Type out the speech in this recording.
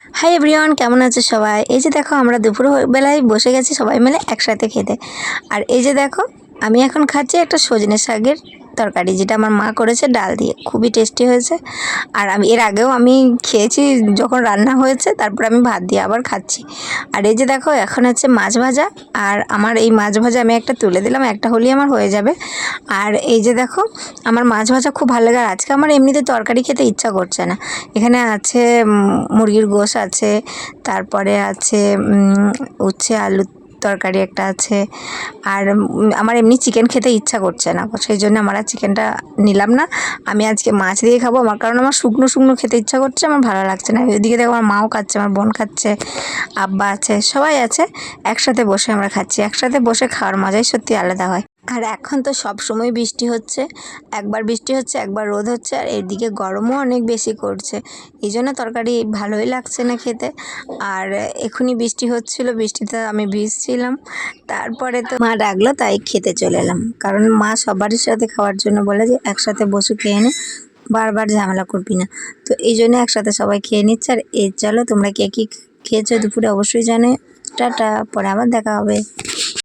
Hi everyone, কেমন আছে সবাই? এই যে দেখো, আমরা দুপুর বেলায় বসে গেছি সবাই মিলে একসাথে খেতে। আর এই যে দেখো, আমি এখন খাচ্ছি একটা সজনে শাকের তরকারি, যেটা আমার মা করেছে ডাল দিয়ে, খুবই টেস্টি হয়েছে। আর আমি এর আগেও খেয়েছি যখন রান্না হয়েছে, তারপর আমি ভাত দিয়ে আবার খাচ্ছি। আর এই যে দেখো, এখন হচ্ছে মাছ ভাজা। আর আমার এই মাছ ভাজা আমি একটা তুলে দিলাম, একটা হলেই আমার হয়ে যাবে। আর এই যে দেখো, আমার মাছ ভাজা খুব ভালো লাগে। আর আজকে আমার এমনিতে তরকারি খেতে ইচ্ছা করছে না। এখানে আছে মুরগির গোশ আছে, তারপরে আছে উচ্ছে আলু তরকারি একটা আছে। আর আমার এমনি চিকেন খেতে ইচ্ছা করছে না, সেই জন্য আমার আর চিকেনটা নিলাম না। আমি আজকে মাছ দিয়ে খাবো, কারণ আমার শুকনো শুকনো খেতে ইচ্ছা করছে, আমার ভালো লাগছে না। ওইদিকে দেখো, আমার মাও খাচ্ছে, আমার বোন খাচ্ছে, আব্বা আছে, সবাই আছে। একসাথে বসে আমরা খাচ্ছি। একসাথে বসে খাওয়ার মজাই সত্যি আলাদা হয়। আর এখন তো সব সময় বৃষ্টি হচ্ছে, একবার বৃষ্টি হচ্ছে একবার রোদ হচ্ছে, আর এদিকে গরমও অনেক বেশি করছে। এই জন্য তরকারি ভালোই লাগছে না খেতে। আর এখনই বৃষ্টি হচ্ছিল, বৃষ্টিতে আমি ভিজছিলাম। তারপরে তো মা ডাকলো, তাই খেতে চলে এলাম। কারণ মা সবারই সাথে খাওয়ার জন্য বলে যে একসাথে বসে খেয়ে নে, বারবার ঝামেলা করবি না। তো এই জন্য একসাথে সবাই খেয়ে নিচ্ছে। আর চলো, তোমরা কে কী খেয়েছো দুপুরে অবশ্যই জানো। টাটা, পরে আবার দেখা হবে।